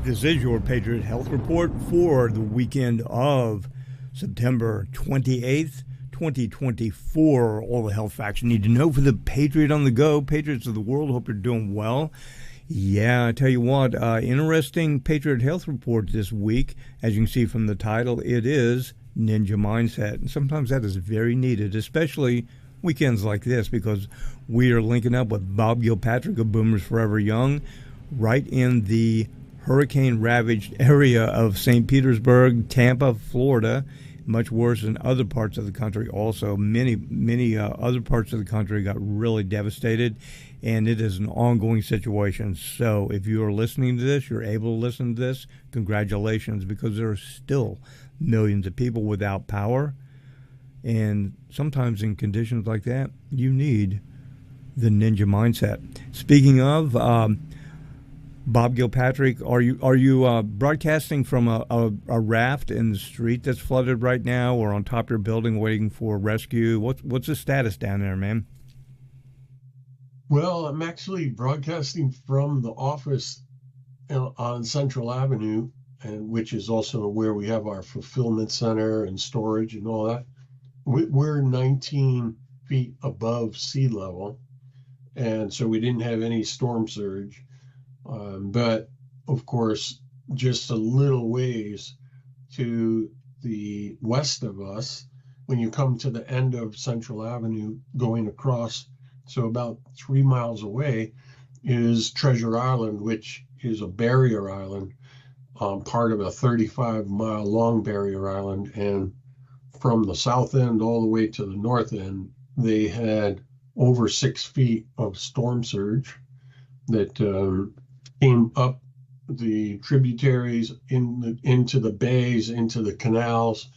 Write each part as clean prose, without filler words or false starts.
This is your Patriot Health Report for the weekend of September 28th, 2024. All the health facts you need to know for the Patriot on the go. Patriots of the world, hope you're doing well. Yeah, I tell you what, interesting Patriot Health Report this week. As you can see from the title, it is Ninja Mindset. And sometimes that is very needed, especially weekends like this, because we are linking up with Bob Gilpatrick of Boomers Forever Young right in the hurricane-ravaged area of St. Petersburg, Tampa, Florida. Much worse than other parts of the country also. Many other parts of the country got really devastated, and it is an ongoing situation. So if you are listening to this, you're able to listen to this, congratulations, because there are still millions of people without power. And sometimes in conditions like that, you need the ninja mindset. Speaking of Bob Gilpatrick, are you broadcasting from a raft in the street that's flooded right now, or on top of your building waiting for rescue? What's the status down there, man? Well, I'm actually broadcasting from the office on Central Avenue, and which is also where we have our fulfillment center and storage and all that. We're 19 feet above sea level, and so we didn't have any storm surge. But of course, just a little ways to the west of us, when you come to the end of Central Avenue going across, so about 3 miles away, is Treasure Island, which is a barrier island, part of a 35-mile long barrier island. And from the south end all the way to the north end, they had over 6 feet of storm surge that came up the tributaries into the bays, into the canals,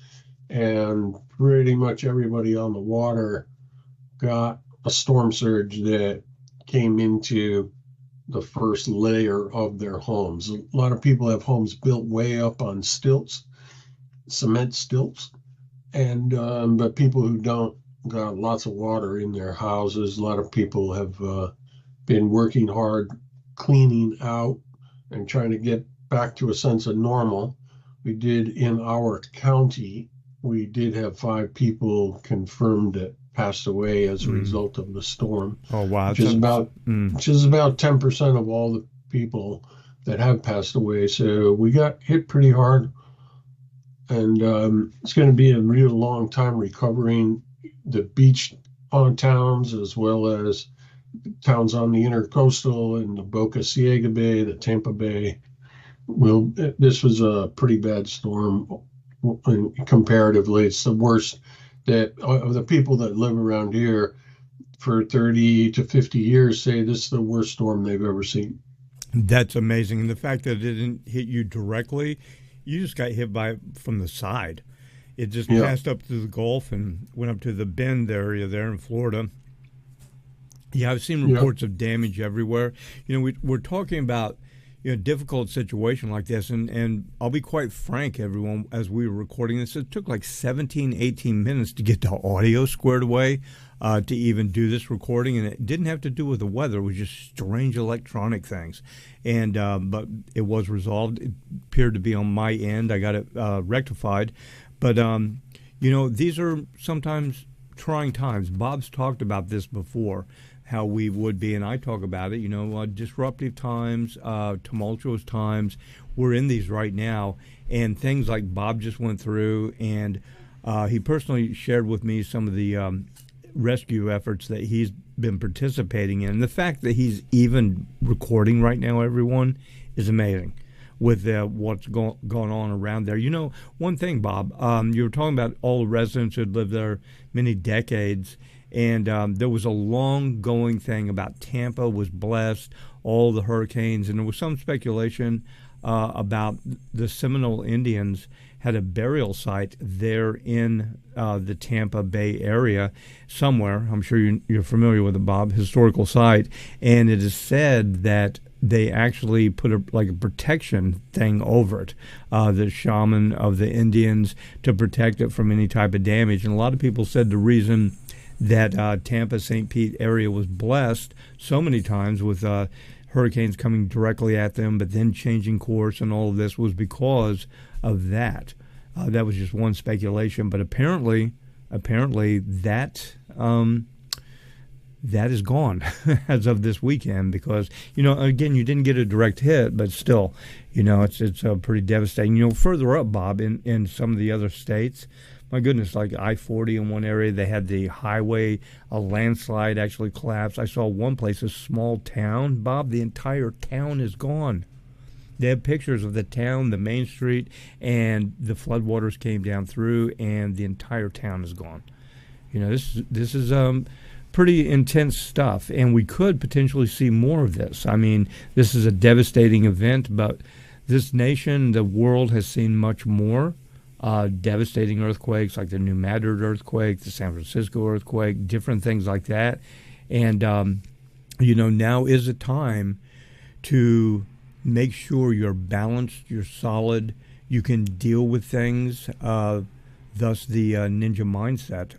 and pretty much everybody on the water got a storm surge that came into the first layer of their homes. A lot of people have homes built way up on stilts, cement stilts, and but people who don't got lots of water in their houses. A lot of people have been working hard cleaning out and trying to get back to a sense of normal. We did, in our county, we did have 5 people confirmed that passed away as a result of the storm. Oh wow! Which is about 10% of all the people that have passed away. So we got hit pretty hard, and it's going to be a real long time recovering. The beach towns, as well as towns on the intercoastal and the Boca Ciega Bay, the Tampa Bay. This was a pretty bad storm comparatively. It's the worst that of the people that live around here for 30 to 50 years say this is the worst storm they've ever seen. That's amazing. And the fact that it didn't hit you directly, you just got hit from the side. It just passed up through the Gulf and went up to the Bend area there in Florida. Yeah, I've seen reports of damage everywhere. You know, we're talking about difficult situation like this, and I'll be quite frank, everyone, as we were recording this, it took like 17, 18 minutes to get the audio squared away to even do this recording, and it didn't have to do with the weather. It was just strange electronic things, and but it was resolved. It appeared to be on my end. I got it rectified, but these are sometimes trying times. Bob's talked about this before, how we would be, and I talk about it, disruptive times, tumultuous times. We're in these right now, and things like Bob just went through, and he personally shared with me some of the rescue efforts that he's been participating in. And the fact that he's even recording right now, everyone, is amazing with what's going on around there. One thing, Bob, you were talking about all the residents who had lived there many decades, and there was a long-going thing about Tampa was blessed, all the hurricanes, and there was some speculation about the Seminole Indians had a burial site there in the Tampa Bay area somewhere. I'm sure you're familiar with it, Bob, historical site. And it is said that they actually put a protection thing over it, the shaman of the Indians, to protect it from any type of damage. And a lot of people said the reason that Tampa St. Pete area was blessed so many times with hurricanes coming directly at them, but then changing course and all of this was because of that. That was just one speculation, but apparently that that is gone as of this weekend because, again, you didn't get a direct hit, but still, it's pretty devastating. Further up, Bob, in some of the other states, my goodness, like I-40 in one area, they had the highway, a landslide actually collapsed. I saw one place, a small town, Bob, the entire town is gone. They have pictures of the town, the main street, and the floodwaters came down through, and the entire town is gone. This is pretty intense stuff, and we could potentially see more of this. I mean, this is a devastating event, but this nation, the world, has seen much more. Devastating earthquakes like the New Madrid earthquake, the San Francisco earthquake, different things like that. And, now is a time to make sure you're balanced, you're solid, you can deal with things, thus the ninja mindset.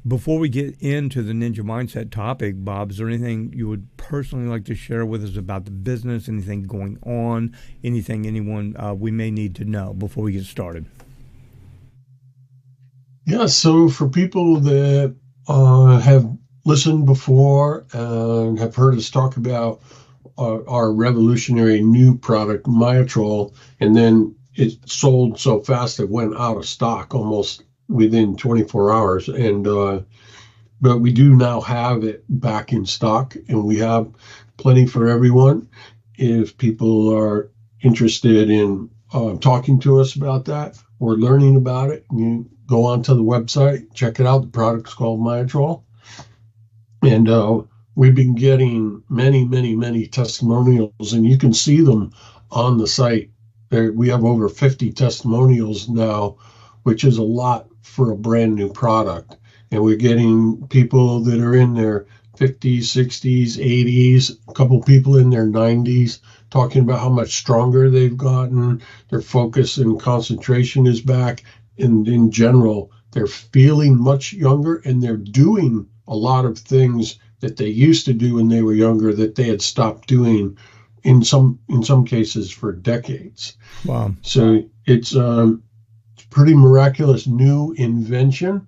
Before we get into the ninja mindset topic, Bob, is there anything you would personally like to share with us about the business, anything going on, anyone we may need to know before we get started? Yeah, so for people that have listened before and have heard us talk about our revolutionary new product, Myotrol, and then it sold so fast it went out of stock almost within 24 hours. But we do now have it back in stock, and we have plenty for everyone. If people are interested in talking to us about that or learning about it, you go onto the website, check it out. The product's called Myotrol. And we've been getting many, many, many testimonials, and you can see them on the site. We have over 50 testimonials now, which is a lot for a brand new product. And we're getting people that are in their 50s, 60s, 80s, a couple people in their 90s talking about how much stronger they've gotten. Their focus and concentration is back. And in general, they're feeling much younger, and they're doing a lot of things that they used to do when they were younger that they had stopped doing in some cases for decades. Wow. So it's pretty miraculous new invention,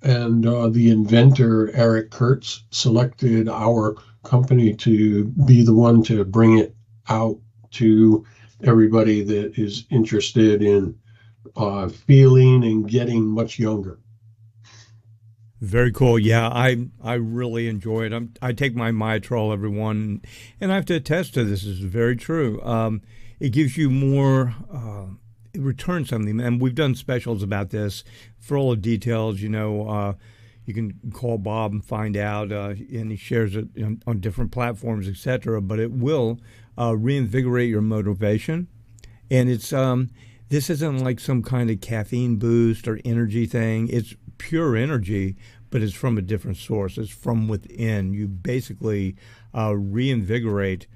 and the inventor Eric Kurtz selected our company to be the one to bring it out to everybody that is interested in feeling and getting much younger. Very cool. Yeah, I really enjoy it. I take my Myotrol, everyone, and I have to attest to this. This is very true. It gives you more. It returns something, and we've done specials about this. For all the details, you can call Bob and find out, and he shares it on different platforms, etc. But it will reinvigorate your motivation, and it's this isn't like some kind of caffeine boost or energy thing. It's pure energy, but it's from a different source. It's from within. You basically reinvigorate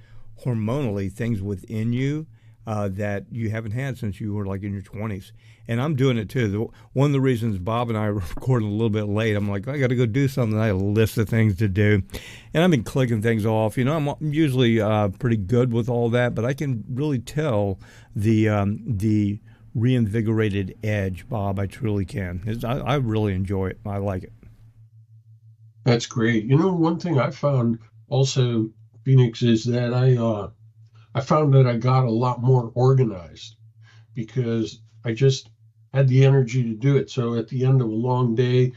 hormonally things within you that you haven't had since you were like in your 20s. And I'm doing it too. One of the reasons Bob and I are recording a little bit late, I'm like, I got to go do something. I have a list of things to do. And I've been clicking things off. I'm usually pretty good with all that, but I can really tell the reinvigorated edge, Bob. I truly can. I really enjoy it. I like it. That's great. One thing I found also, Phoenix, is that I found that I got a lot more organized because I just had the energy to do it. So at the end of a long day,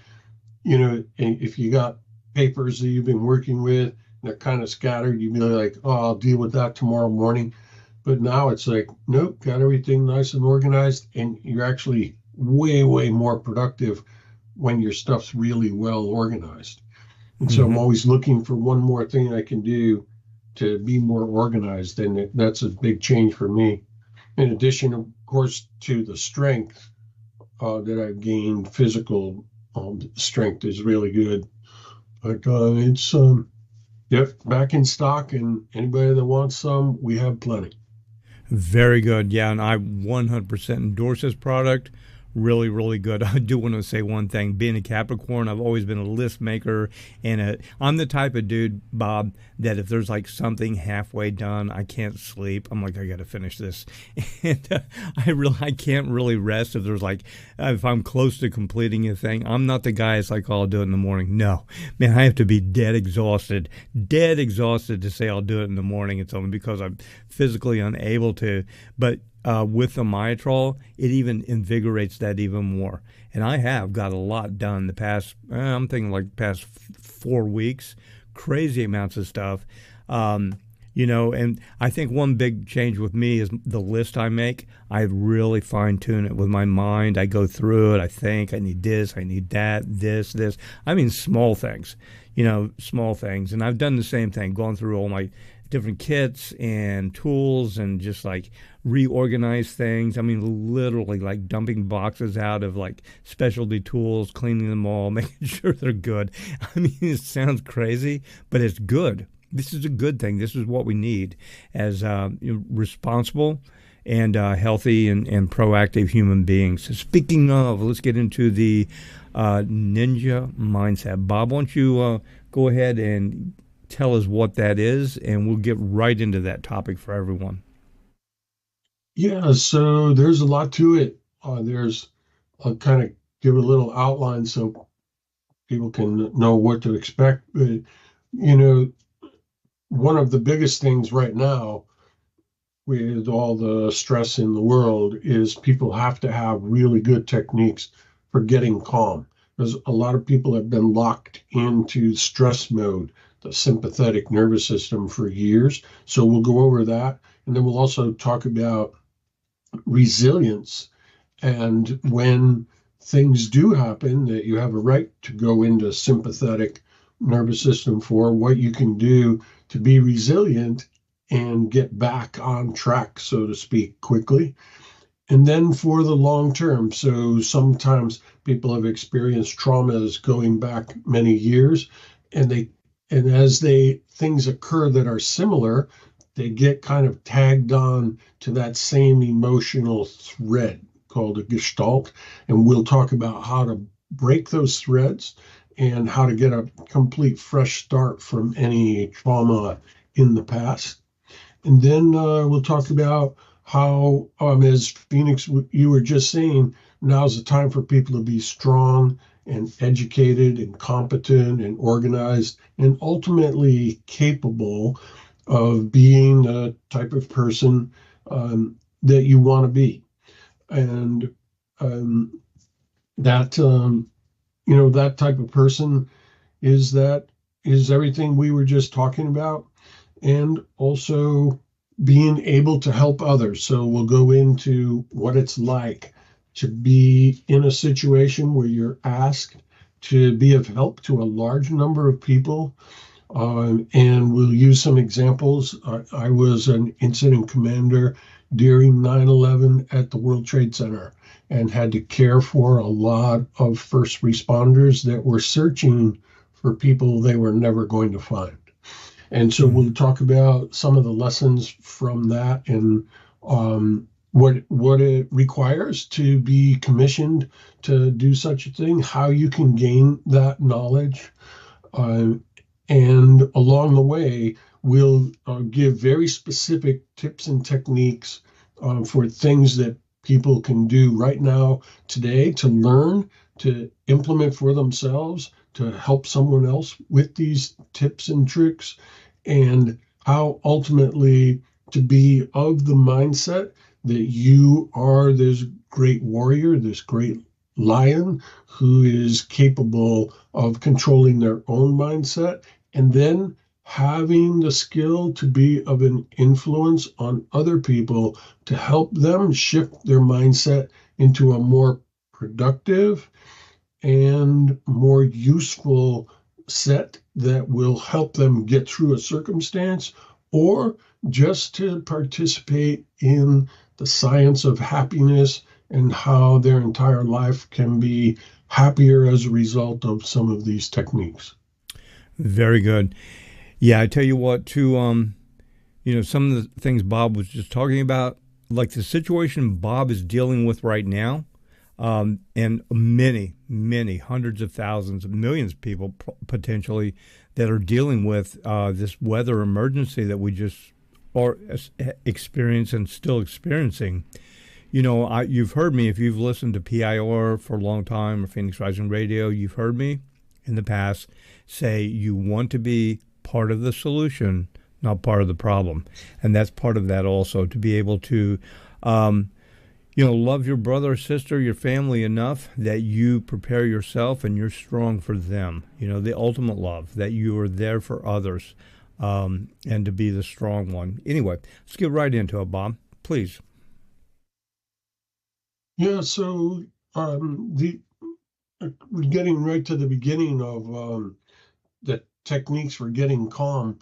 if you got papers that you've been working with, and they're kind of scattered, you'd be like, oh, I'll deal with that tomorrow morning. But now it's like, nope, got everything nice and organized, and you're actually way, way more productive when your stuff's really well organized. And so I'm always looking for one more thing I can do to be more organized, and that's a big change for me. In addition, of course, to the strength that I've gained, physical strength is really good. But it's yep, back in stock, and anybody that wants some, we have plenty. Very good. Yeah, and I 100% endorse this product. Really, really good. I do want to say one thing. Being a Capricorn, I've always been a list maker, and I'm the type of dude, Bob, that if there's like something halfway done, I can't sleep. I'm like, I got to finish this, and I can't really rest if there's like if I'm close to completing a thing. I'm not the guy that's like, oh, I'll do it in the morning. No, man, I have to be dead exhausted to say I'll do it in the morning. It's only because I'm physically unable to, but with the Myotrol, it even invigorates that even more. And I have got a lot done the past, I'm thinking like past 4 weeks, crazy amounts of stuff. And I think one big change with me is the list I make. I really fine tune it with my mind. I go through it. I think I need this, I need that, this. I mean, small things, small things. And I've done the same thing, gone through all my different kits and tools and just like reorganize things. I mean, literally like dumping boxes out of like specialty tools, cleaning them all, making sure they're good. I mean, it sounds crazy, but it's good. This is a good thing. This is what we need as responsible and healthy and proactive human beings. So speaking of, let's get into the ninja mindset. Bob, why don't you go ahead and tell us what that is, and we'll get right into that topic for everyone. Yeah, so there's a lot to it. I'll kind of give a little outline so people can know what to expect. But, one of the biggest things right now with all the stress in the world is people have to have really good techniques for getting calm. Because a lot of people have been locked into stress mode, the sympathetic nervous system, for years. So we'll go over that. And then we'll also talk about resilience, and when things do happen that you have a right to go into sympathetic nervous system for, what you can do to be resilient and get back on track, so to speak, quickly. And then for the long term, so sometimes people have experienced traumas going back many years, and as they things occur that are similar, they get kind of tagged on to that same emotional thread called a gestalt. And we'll talk about how to break those threads and how to get a complete fresh start from any trauma in the past. And then we'll talk about how, as Phoenix, you were just saying, now's the time for people to be strong and educated and competent and organized and ultimately capable of being the type of person that you want to be. And that type of person is everything we were just talking about, and also being able to help others. So we'll go into what it's like to be in a situation where you're asked to be of help to a large number of people. And we'll use some examples. I was an incident commander during 9/11 at the World Trade Center and had to care for a lot of first responders that were searching for people they were never going to find. And so we'll talk about some of the lessons from that, and what it requires to be commissioned to do such a thing, how you can gain that knowledge. Uh, and along the way, we'll give very specific tips and techniques for things that people can do right now, today, to learn, to implement for themselves, to help someone else with these tips and tricks, and how ultimately to be of the mindset that you are this great warrior, this great lion who is capable of controlling their own mindset, and then having the skill to be of an influence on other people to help them shift their mindset into a more productive and more useful set that will help them get through a circumstance, or just to participate in the science of happiness, and how their entire life can be happier as a result of some of these techniques. Very good. Yeah, I tell you what, too. Some of the things Bob was just talking about, like the situation Bob is dealing with right now, and many, many hundreds of thousands, millions of people potentially that are dealing with this weather emergency that we just are experiencing and still experiencing. You've heard me if you've listened to PIR for a long time or Phoenix Rising Radio. You've heard me in the past say you want to be part of the solution, not part of the problem, and that's part of that also to be able to, love your brother or sister, your family enough that you prepare yourself and you're strong for them. The ultimate love that you are there for others, and to be the strong one. Anyway, let's get right into it, Bob, please. Yeah, so the we're getting right to the beginning of the techniques for getting calm.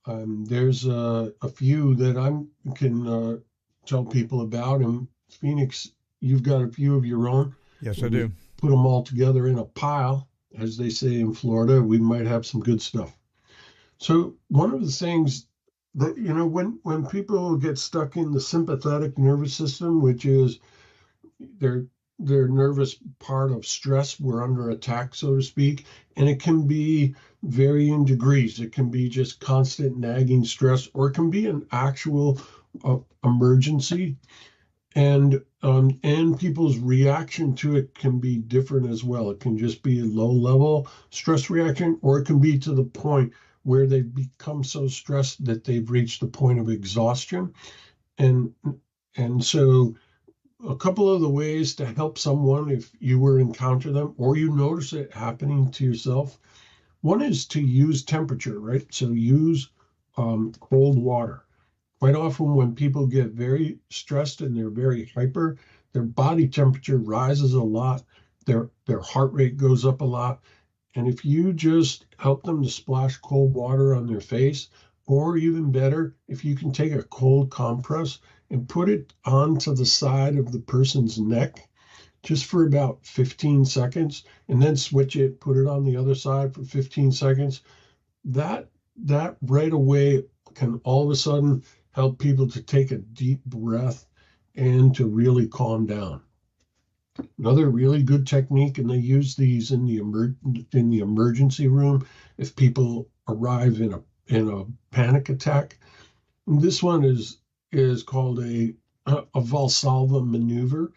There's a few that I can tell people about. In Phoenix, you've got a few of your own. Yes, I When we do. put them all together in a pile, as they say in Florida, we might have some good stuff. So one of the things that when people get stuck in the sympathetic nervous system, which is their their nervous part of stress, we're under attack, so to speak, and it can be varying degrees. It can be just constant nagging stress, or it can be an actual emergency, and people's reaction to it can be different as well. It can just be a low level stress reaction, or it can be to the point where they've become so stressed that they've reached the point of exhaustion. And and so a couple of the ways to help someone if you were encounter them or you notice it happening to yourself, one is to use temperature, right? So use cold water. Quite often when people get very stressed and they're very hyper, their body temperature rises a lot, their heart rate goes up a lot. And if you just help them to splash cold water on their face, or even better, if you can take a cold compress and put it onto the side of the person's neck just for about 15 seconds, and then switch it, put it on the other side for 15 seconds, that that right away can all of a sudden help people to take a deep breath and to really calm down. Another really good technique, and they use these in in the emergency room if people arrive in a panic attack. And this one is called a Valsalva maneuver,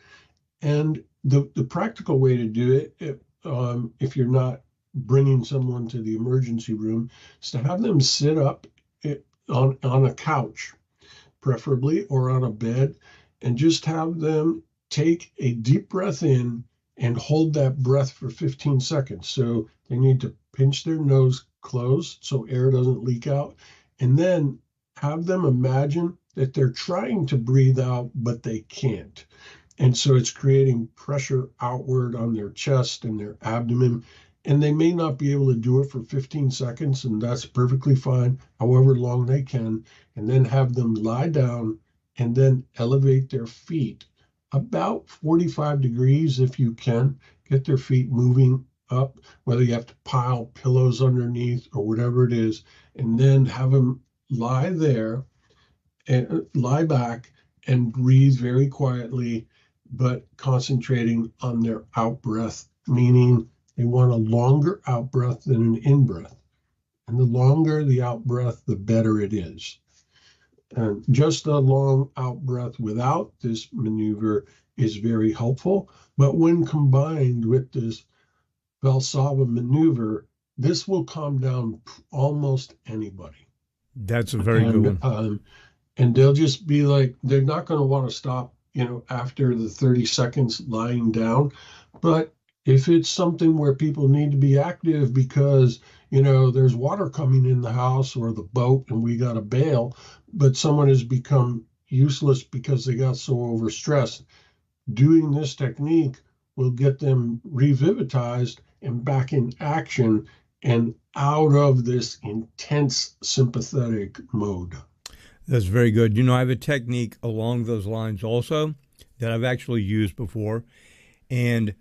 and the practical way to do it, if you're not bringing someone to the emergency room, is to have them sit up on a couch preferably, or on a bed, and just have them take a deep breath in and hold that breath for 15 seconds. So they need to pinch their nose closed so air doesn't leak out, and then have them imagine that they're trying to breathe out, but they can't. And so it's creating pressure outward on their chest and their abdomen. And they may not be able to do it for 15 seconds, and that's perfectly fine, however long they can. And then have them lie down and then elevate their feet about 45 degrees if you can. Get their feet moving up, whether you have to pile pillows underneath or whatever it is, and then have them lie there and lie back and breathe very quietly, but concentrating on their out breath, meaning they want a longer out breath than an in breath. And the longer the out breath, the better it is. And just a long out breath without this maneuver is very helpful. But when combined with this Valsalva maneuver, this will calm down almost anybody. That's a very good And one. and they'll just be like, they're not going to want to stop, after the 30 seconds lying down. But if it's something where people need to be active because, there's water coming in the house or the boat and we got to bail, but someone has become useless because they got so overstressed, doing this technique will get them revitalized and back in action and out of this intense sympathetic mode. That's very good. I have a technique along those lines also that I've actually used before. And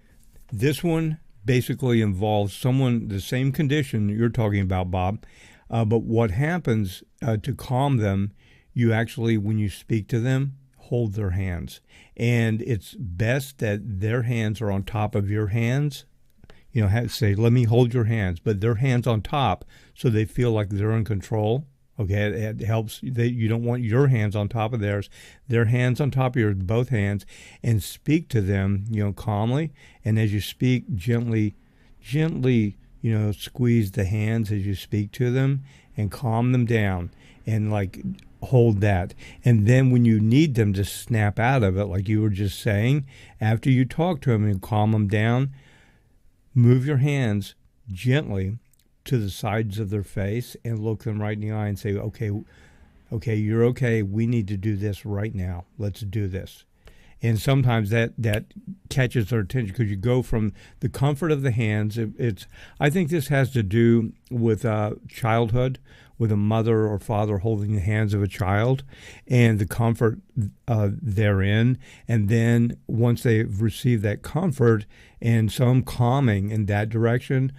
this one basically involves someone, the same condition you're talking about, Bob. But what happens to calm them, you actually, when you speak to them, hold their hands. And it's best that their hands are on top of your hands. Say, let me hold your hands, but their hands on top so they feel like they're in control. Okay, it helps that you don't want your hands on top of theirs. Their hands on top of yours, both hands, and speak to them, calmly. And as you speak, gently, squeeze the hands as you speak to them and calm them down and like hold that. And then when you need them to snap out of it, like you were just saying, after you talk to them and calm them down, move your hands gently to the sides of their face and look them right in the eye and say, okay, you're okay. We need to do this right now. Let's do this. And sometimes that catches their attention because you go from the comfort of the hands. I think this has to do with childhood, with a mother or father holding the hands of a child and the comfort therein. And then once they've received that comfort and some calming in that direction,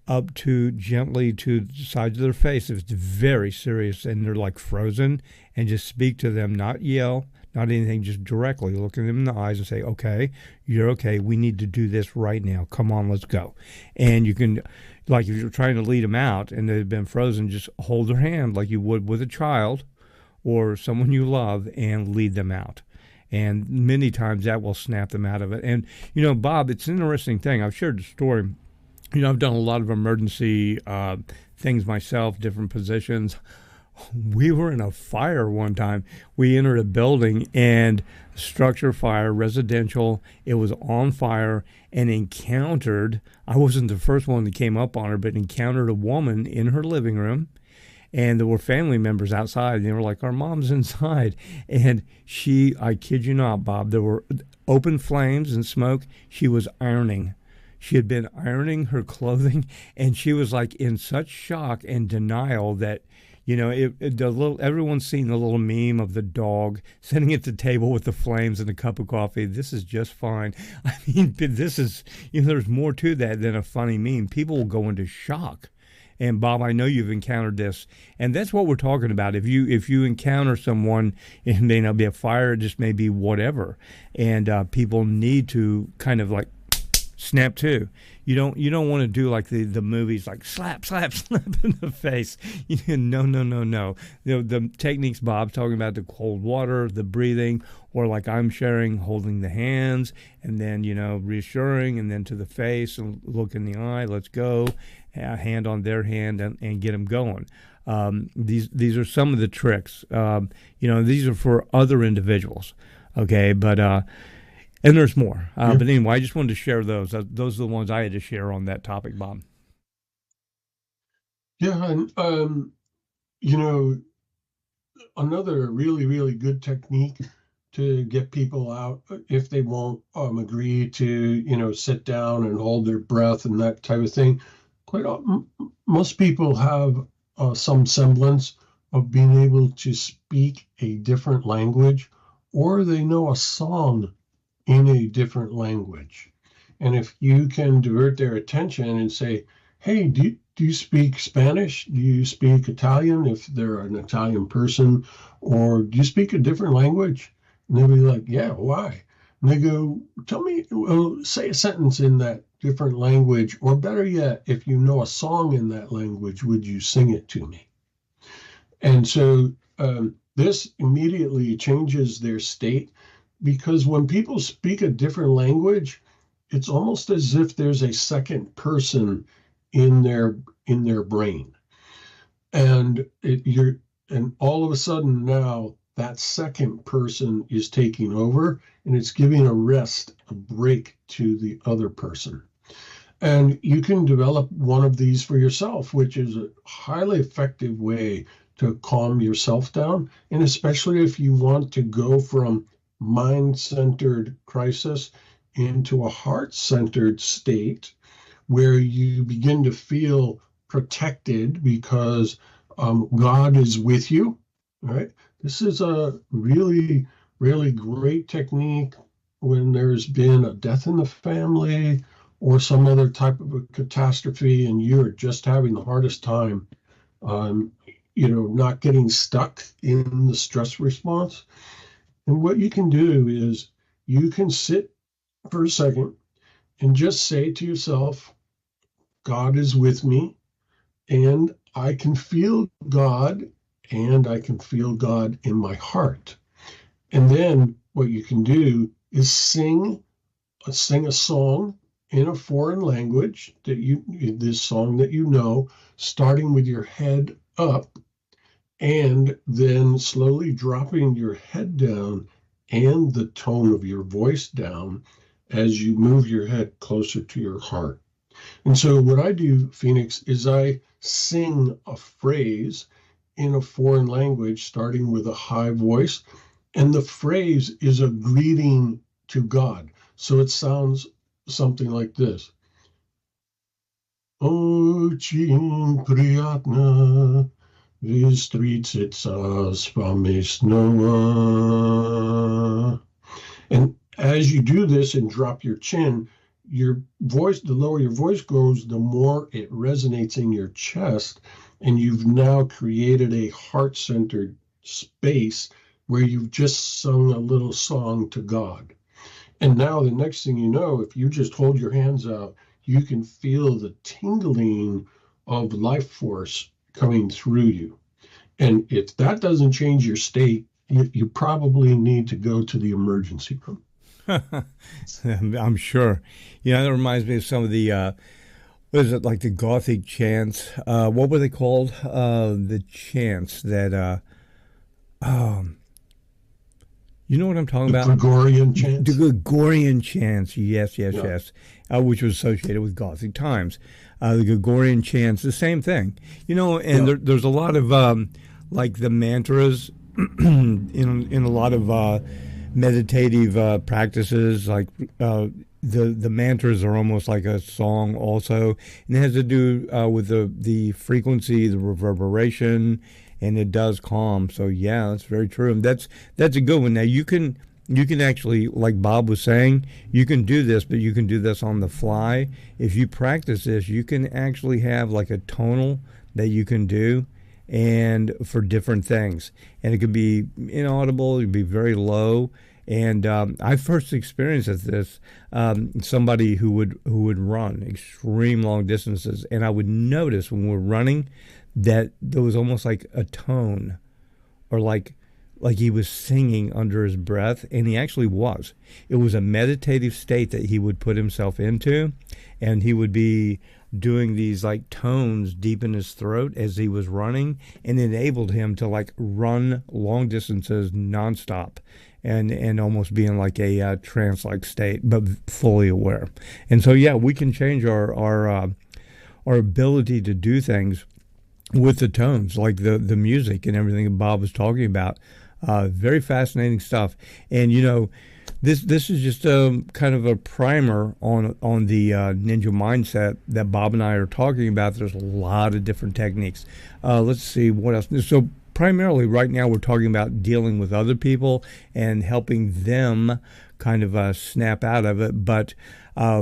up to gently to the sides of their face if it's very serious and they're like frozen, and just speak to them, not yell, not anything, just directly looking them in the eyes and say, okay, you're okay. We need to do this right now. Come on, let's go. And you can, like if you're trying to lead them out and they've been frozen, just hold their hand like you would with a child or someone you love and lead them out. And many times that will snap them out of it. And, Bob, it's an interesting thing. I've shared the story. I've done a lot of emergency things myself, different positions. We were in a fire one time. We entered a building and structure fire, residential. It was on fire and encountered, I wasn't the first one that came up on her, but encountered a woman in her living room. And there were family members outside. And they were like, our mom's inside. And I kid you not, Bob, there were open flames and smoke. She was ironing. She had been ironing her clothing, and she was like in such shock and denial that, everyone's seen the little meme of the dog sitting at the table with the flames and a cup of coffee. This is just fine. I mean, this is, there's more to that than a funny meme. People will go into shock. And Bob, I know you've encountered this, and that's what we're talking about. If you encounter someone, it may not be a fire, it just may be whatever, and people need to kind of like snap to. You don't want to do like the movies, like slap in the face. No. The techniques Bob's talking about, the cold water, the breathing, or like I'm sharing, holding the hands, and then reassuring, and then to the face and look in the eye. Let's go, a hand on their hand, and get them going. These are some of the tricks. These are for other individuals. Okay, but. And there's more. But anyway, I just wanted to share those. Those are the ones I had to share on that topic, Bob. Yeah, and another really, really good technique to get people out if they won't agree to, sit down and hold their breath and that type of thing. Most people have some semblance of being able to speak a different language, or they know a song in a different language. And if you can divert their attention and say, hey, do you speak Spanish? Do you speak Italian if they're an Italian person? Or do you speak a different language? And they'll be like, yeah, why? And they go, say a sentence in that different language, or better yet, if you know a song in that language, would you sing it to me? And so this immediately changes their state. Because when people speak a different language, it's almost as if there's a second person in their brain, and all of a sudden now that second person is taking over, and it's giving a break to the other person. And you can develop one of these for yourself, which is a highly effective way to calm yourself down, and especially if you want to go from mind-centered crisis into a heart-centered state where you begin to feel protected because God is with you, right? This is a really, really great technique when there's been a death in the family or some other type of a catastrophe, and you're just having the hardest time, um, not getting stuck in the stress response. And what you can do is you can sit for a second and just say to yourself, God is with me, and I can feel God, and I can feel God in my heart. And then what you can do is sing a song in a foreign language this song that you know, starting with your head up and then slowly dropping your head down and the tone of your voice down as you move your head closer to your heart. And so what I do, Phoenix, is I sing a phrase in a foreign language, starting with a high voice. And the phrase is a greeting to God. So it sounds something like this. Очень приятно встретиться с вами снова. And as you do this and drop your chin, your voice, the lower your voice goes, the more it resonates in your chest. And you've now created a heart-centered space where you've just sung a little song to God. And now the next thing you know, if you just hold your hands out, you can feel the tingling of life force coming through you. And if that doesn't change your state, you probably need to go to the emergency room. I'm sure. Yeah, that reminds me of some of the what is it, like the Gothic chants? What were they called? The chants that you know what I'm talking The about? Gregorian The chants. Gregorian chants. Yes, yes, Yeah. yes. Which was associated with Gothic times. The Gregorian chants, the same thing. You know, and Yeah. there's a lot of like the mantras in a lot of meditative practices. Like the mantras are almost like a song, also, and it has to do with the frequency, the reverberation, and it does calm. So yeah, that's very true. And that's a good one. Now you can actually, like Bob was saying, you can do this, but you can do this on the fly. If you practice this, you can actually have like a tonal that you can do and for different things. And it could be inaudible, it could be very low. And I first experienced this somebody who would run extreme long distances, and I would notice when we're running that there was almost like a tone, or like he was singing under his breath, and he actually was. It was a meditative state that he would put himself into, and he would be doing these like tones deep in his throat as he was running, and enabled him to like run long distances nonstop, and almost be in like a trance-like state, but fully aware. And so yeah, we can change our ability to do things with the tones, like the music and everything that Bob was talking about. Very fascinating stuff. And this is just a kind of a primer on the ninja mindset that Bob and I are talking about. There's a lot of different techniques. Let's see what else. So primarily right now we're talking about dealing with other people and helping them kind of snap out of it. But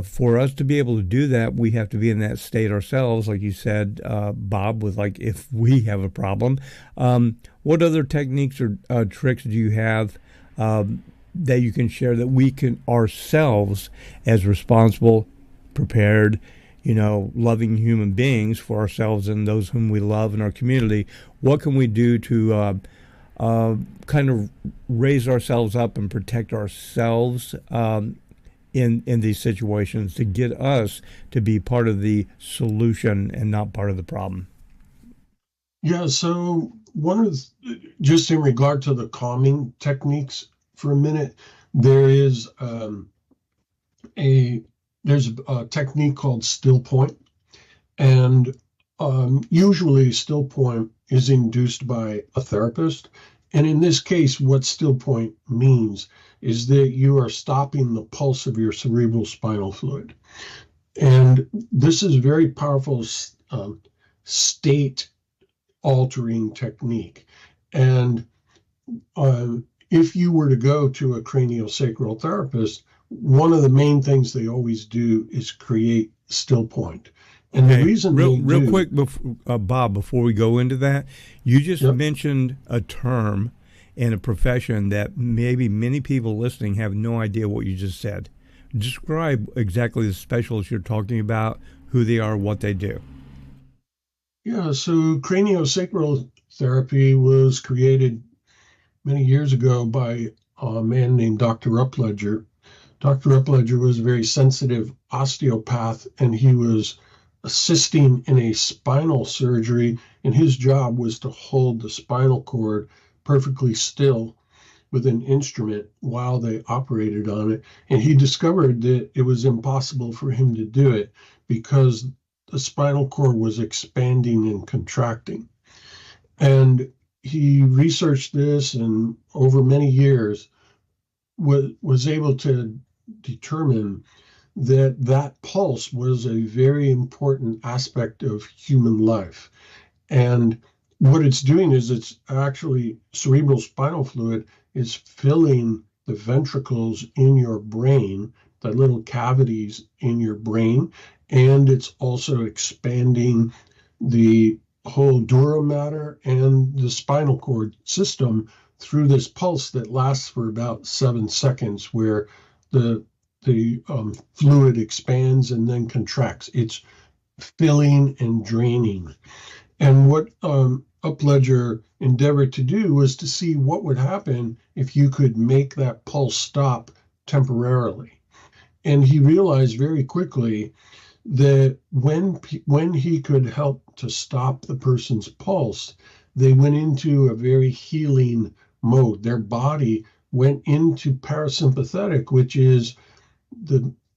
for us to be able to do that, we have to be in that state ourselves, like you said, Bob, with like if we have a problem. What other techniques or tricks do you have that you can share that we can ourselves, as responsible, prepared, loving human beings for ourselves and those whom we love in our community? What can we do to kind of raise ourselves up and protect ourselves in these situations to get us to be part of the solution and not part of the problem? Yeah. So just in regard to the calming techniques for a minute, there is a there's a technique called still point, and usually still point is induced by a therapist. And in this case, what still point means is that you are stopping the pulse of your cerebral spinal fluid. And this is very powerful state altering technique. And uh, if you were to go to a craniosacral therapist, one of the main things they always do is create still point. And the Okay, reason real they real do, quick, Bob, before we go into that, you just yep, mentioned a term and a profession that maybe many people listening have no idea what you just said. Describe exactly the specialists you're talking about, who they are, what they do. yeah, so craniosacral therapy was created many years ago by a man named Dr. Upledger. Dr. Upledger was a very sensitive osteopath, and he was assisting in a spinal surgery, and his job was to hold the spinal cord perfectly still with an instrument while they operated on it. And he discovered that it was impossible for him to do it because the spinal cord was expanding and contracting. And he researched this and over many years was able to determine that that pulse was a very important aspect of human life. And what it's doing is it's actually cerebral spinal fluid is filling the ventricles in your brain, the little cavities in your brain, and it's also expanding the whole dura mater and the spinal cord system through this pulse that lasts for about 7 seconds, where the fluid expands and then contracts. It's filling and draining. And what Upledger endeavored to do was to see what would happen if you could make that pulse stop temporarily. And he realized very quickly that when he could help to stop the person's pulse, they went into a very healing mode. Their body went into parasympathetic, which is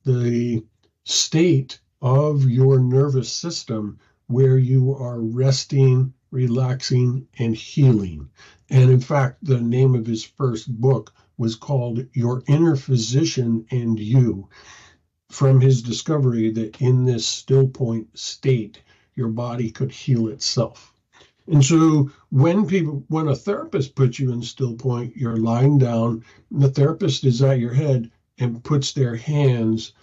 the state of your nervous system where you are resting, relaxing, and healing. And in fact, the name of his first book was called Your Inner Physician and You, from his discovery that in this still point state, your body could heal itself. And so when a therapist puts you in still point, you're lying down, and the therapist is at your head and puts their hands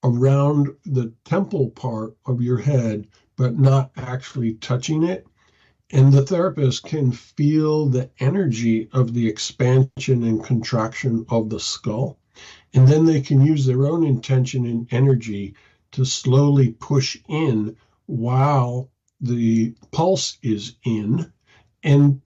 around the temple part of your head, but not actually touching it. And the therapist can feel the energy of the expansion and contraction of the skull. And then they can use their own intention and energy to slowly push in while the pulse is in, and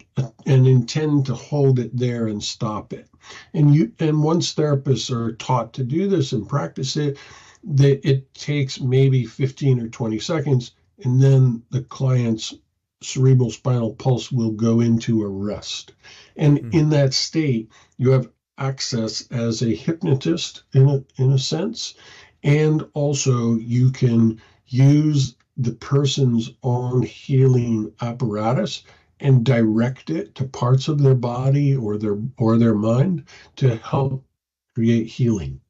intend to hold it there and stop it. And once therapists are taught to do this and practice it, that it takes maybe 15 or 20 seconds, and then the client's cerebral spinal pulse will go into a rest. And in that state, you have access as a hypnotist in a sense, and also you can use the person's own healing apparatus and direct it to parts of their body or their mind to help create healing.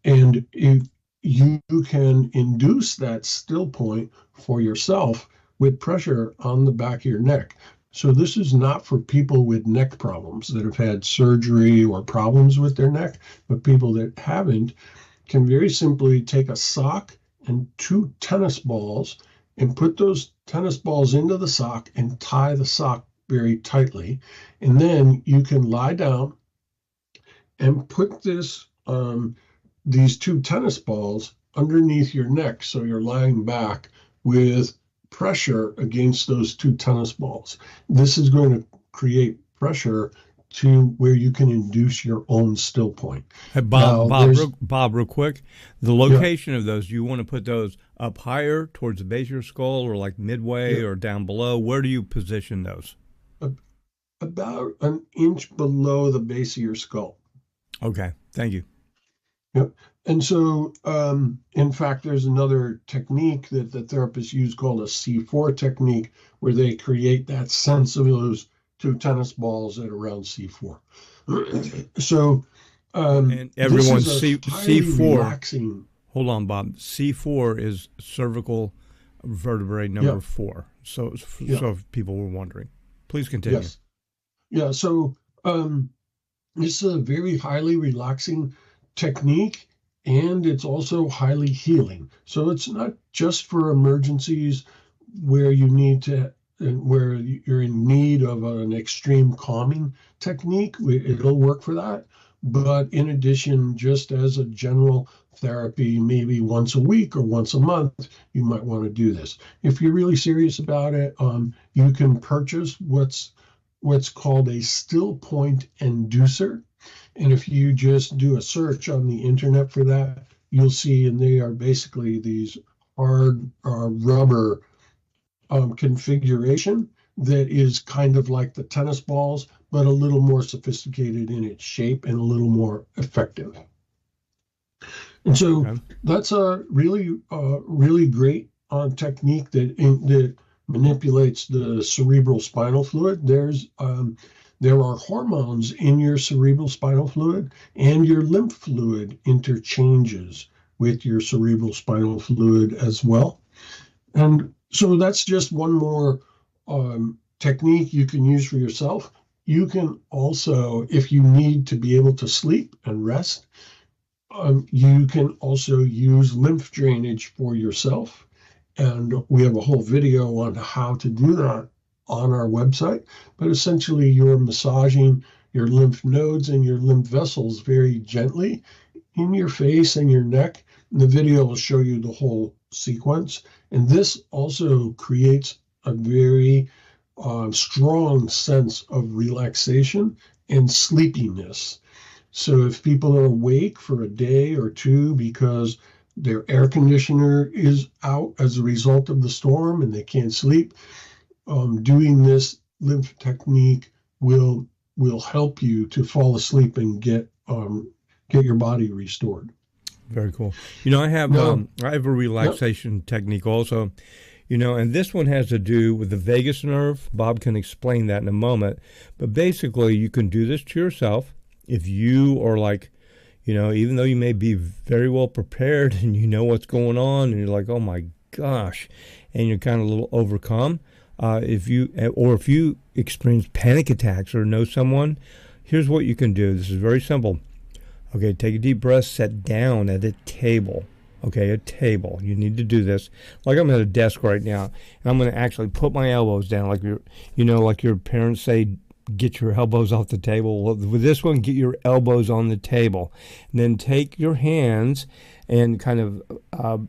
And if you can induce that still point for yourself with pressure on the back of your neck. So this is not for people with neck problems that have had surgery or problems with their neck, but people that haven't can very simply take a sock and two tennis balls and put those tennis balls into the sock and tie the sock very tightly. And then you can lie down and put these two tennis balls underneath your neck, so you're lying back with pressure against those two tennis balls. This is going to create pressure to where you can induce your own still point. Hey, Now, Bob, real quick, the yeah, location of those, do you want to put those up higher towards the base of your skull or like midway yeah, or down below? Where do you position those? about an inch below the base of your skull. Okay, thank you. Yep. And so, in fact, there's another technique that the therapists use called a C4 technique, where they create that sense of those two tennis balls at around C4. So, And this everyone, is a highly C4, relaxing. hold on, Bob. C4 is cervical vertebrae Yeah, number 4. So, yeah, so if people were wondering, please continue. yes. Yeah, so Um, It's a very highly relaxing technique, and it's also highly healing. So it's not just for emergencies where you need to, where you're in need of an extreme calming technique. It'll work for that. But in addition, just as a general therapy, maybe once a week or once a month, you might want to do this. If you're really serious about it, you can purchase what's called a still point inducer. And if you just do a search on the internet for that, you'll see, and they are basically these hard rubber configuration that is kind of like the tennis balls, but a little more sophisticated in its shape and a little more effective. And so that's a really great technique that manipulates the cerebral spinal fluid. There are hormones in your cerebral spinal fluid, and your lymph fluid interchanges with your cerebral spinal fluid as well. And so that's just one more technique you can use for yourself. You can also, if you need to be able to sleep and rest, you can also use lymph drainage for yourself. And we have a whole video on how to do that on our website. But essentially, you're massaging your lymph nodes and your lymph vessels very gently in your face and your neck. And the video will show you the whole sequence. And this also creates a very strong sense of relaxation and sleepiness. So if people are awake for a day or two because their air conditioner is out as a result of the storm and they can't sleep, doing this lymph technique will help you to fall asleep and get your body restored. Very cool. I have a relaxation technique also. And this one has to do with the vagus nerve. Bob can explain that in a moment. But basically, you can do this to yourself if you are like, even though you may be very well prepared and you know what's going on and you're like, oh my gosh, and you're kind of a little overcome. If you experience panic attacks or know someone, here's what you can do. This is very simple. Okay, take a deep breath, sit down at a table. Okay, a table. You need to do this. Like I'm at a desk right now, and I'm going to actually put my elbows down, like like your parents say, get your elbows off the table. Well, with this one, get your elbows on the table. And then take your hands and kind of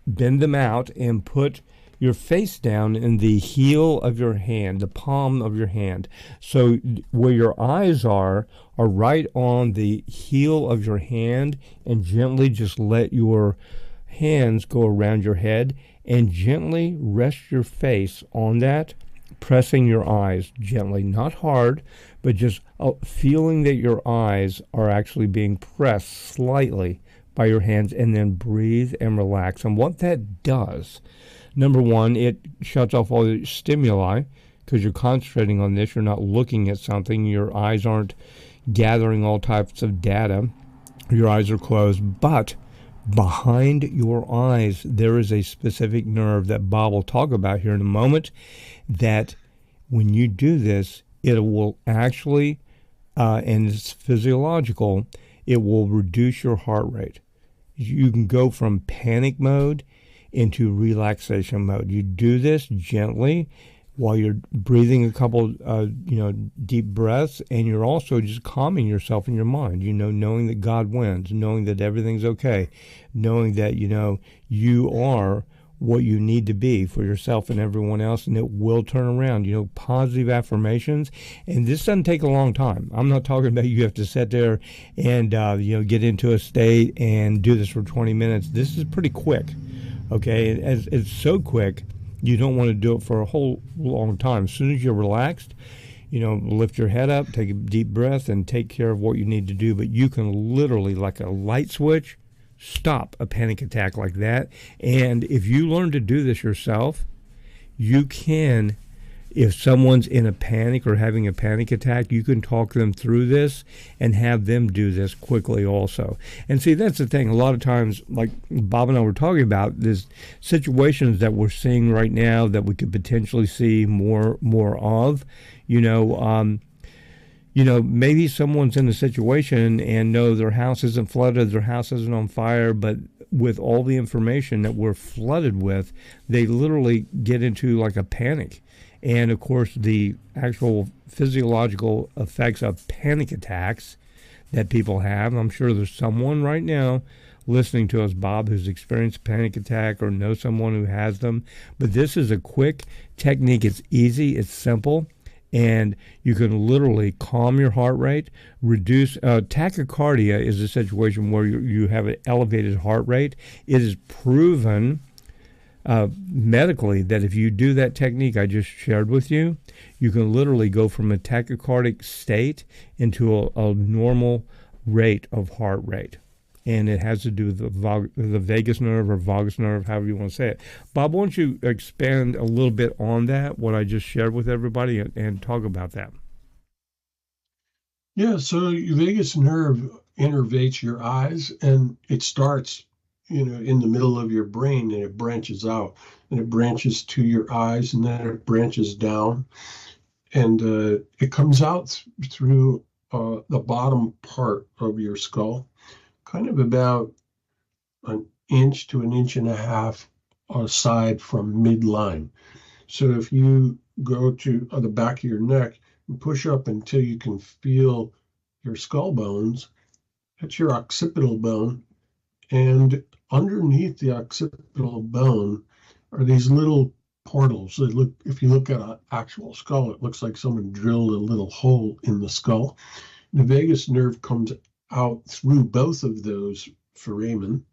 bend them out and put your face down in the heel of your hand, the palm of your hand. So where your eyes are right on the heel of your hand, and gently just let your hands go around your head and gently rest your face on that, pressing your eyes gently, not hard, but just feeling that your eyes are actually being pressed slightly by your hands, and then breathe and relax. And what that does, number one, it shuts off all the stimuli because you're concentrating on this. You're not looking at something. Your eyes aren't gathering all types of data. Your eyes are closed. But behind your eyes, there is a specific nerve that Bob will talk about here in a moment, that when you do this, it will actually, and it's physiological, it will reduce your heart rate. You can go from panic mode into relaxation mode. You do this gently while you're breathing a couple, deep breaths, and you're also just calming yourself in your mind, knowing that God wins, knowing that everything's okay, knowing that, you are what you need to be for yourself and everyone else, and it will turn around. Positive affirmations, and this doesn't take a long time. I'm not talking about you have to sit there and, get into a state and do this for 20 minutes. This is pretty quick, okay? It's so quick, you don't want to do it for a whole long time. As soon as you're relaxed, lift your head up, take a deep breath, and take care of what you need to do. But you can literally, like a light switch, stop a panic attack like that. And if you learn to do this yourself, you can, if someone's in a panic or having a panic attack, you can talk them through this and have them do this quickly also. And see, that's the thing. A lot of times, like Bob and I were talking about, there's situations that we're seeing right now that we could potentially see more of. maybe someone's in a situation and no, their house isn't flooded, their house isn't on fire, but with all the information that we're flooded with, they literally get into like a panic. And of course, the actual physiological effects of panic attacks that people have, I'm sure there's someone right now listening to us, Bob, who's experienced a panic attack or knows someone who has them. But this is a quick technique. It's easy, it's simple, and you can literally calm your heart rate, reduce tachycardia is a situation where you have an elevated heart rate. It is proven medically that if you do that technique I just shared with you, you can literally go from a tachycardic state into a normal rate of heart rate. And it has to do with the vagus nerve or vagus nerve, however you want to say it. Bob, why don't you expand a little bit on that, what I just shared with everybody, and talk about that? Yeah, so your vagus nerve innervates your eyes, and it starts, in the middle of your brain, and it branches out, and it branches to your eyes, and then it branches down, and it comes out through the bottom part of your skull, kind of about an inch to an inch and a half aside from midline. So if you go to the back of your neck and push up until you can feel your skull bones, that's your occipital bone. And underneath the occipital bone are these little portals. If you look at an actual skull, it looks like someone drilled a little hole in the skull. The vagus nerve comes out through both of those foramen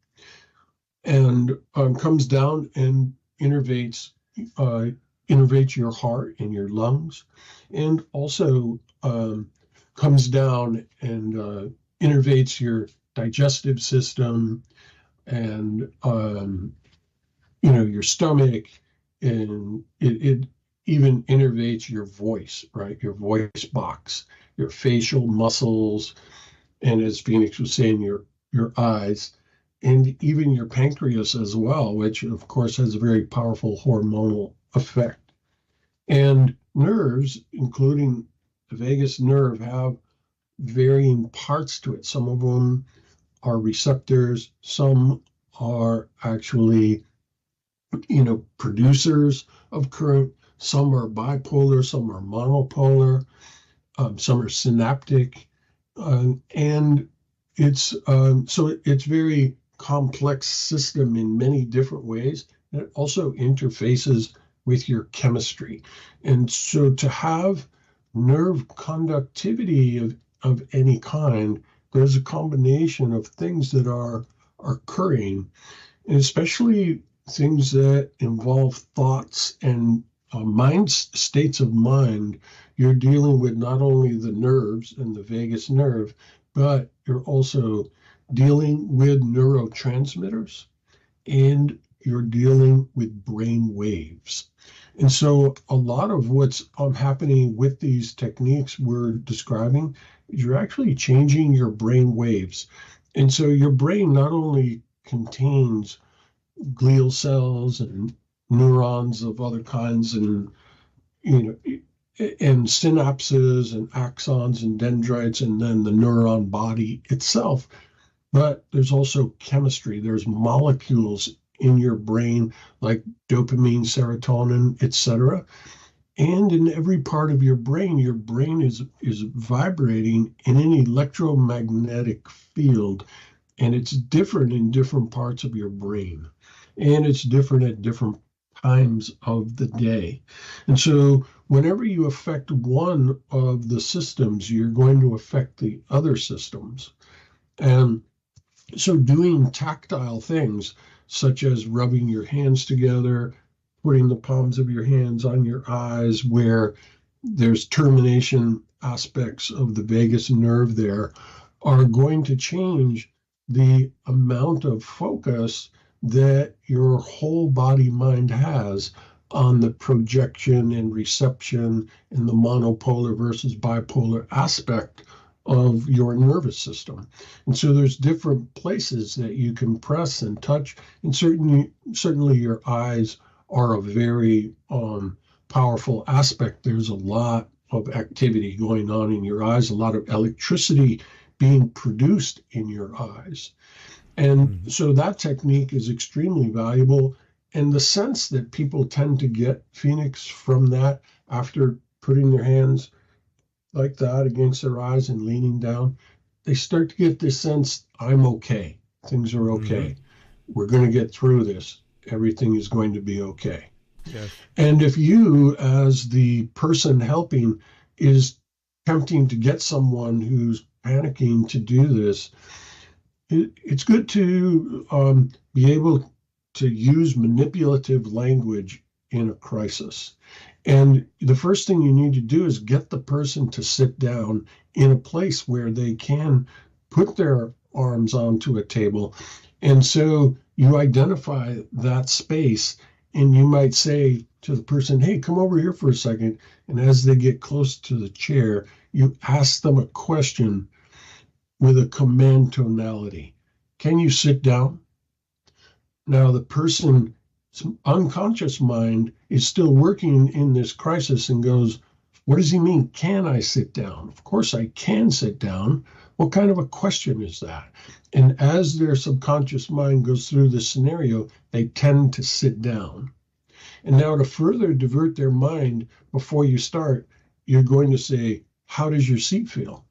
and comes down and innervates your heart and your lungs, and also comes down and innervates your digestive system and your stomach, and it even innervates your voice, right? Your voice box, your facial muscles, and as Phoenix was saying, your eyes, and even your pancreas as well, which of course has a very powerful hormonal effect. And nerves, including the vagus nerve, have varying parts to it. Some of them are receptors, some are actually, producers of current, some are bipolar, some are monopolar, some are synaptic. And it's very complex system in many different ways. And it also interfaces with your chemistry. And so to have nerve conductivity of any kind, there's a combination of things that are occurring, and especially things that involve thoughts and states of mind. You're dealing with not only the nerves and the vagus nerve, but you're also dealing with neurotransmitters, and you're dealing with brain waves. And so a lot of what's happening with these techniques we're describing is you're actually changing your brain waves. And so your brain not only contains glial cells and neurons of other kinds, and and synapses and axons and dendrites, and then the neuron body itself, but there's also chemistry. There's molecules in your brain like dopamine, serotonin, etc. And in every part of your brain is vibrating in an electromagnetic field, and it's different in different parts of your brain, and it's different at different times of the day. And so whenever you affect one of the systems, you're going to affect the other systems. And so doing tactile things such as rubbing your hands together, putting the palms of your hands on your eyes where there's termination aspects of the vagus nerve there, are going to change the amount of focus that your whole body mind has on the projection and reception and the monopolar versus bipolar aspect of your nervous system. And so there's different places that you can press and touch, and certainly your eyes are a very powerful aspect. There's a lot of activity going on in your eyes, a lot of electricity being produced in your eyes. And so that technique is extremely valuable. And the sense that people tend to get, Phoenix, from that after putting their hands like that against their eyes and leaning down, they start to get this sense, I'm okay. Things are okay. We're going to get through this. Everything is going to be okay. Yes. And if you, as the person helping, is attempting to get someone who's panicking to do this, it's good to be able to use manipulative language in a crisis. And the first thing you need to do is get the person to sit down in a place where they can put their arms onto a table. And so you identify that space, and you might say to the person, hey, come over here for a second. And as they get close to the chair, you ask them a question with a command tonality. Can you sit down? Now, the person's unconscious mind is still working in this crisis and goes, what does he mean? Can I sit down? Of course I can sit down. What kind of a question is that? And as their subconscious mind goes through the scenario, they tend to sit down. And now to further divert their mind before you start, you're going to say, how does your seat feel?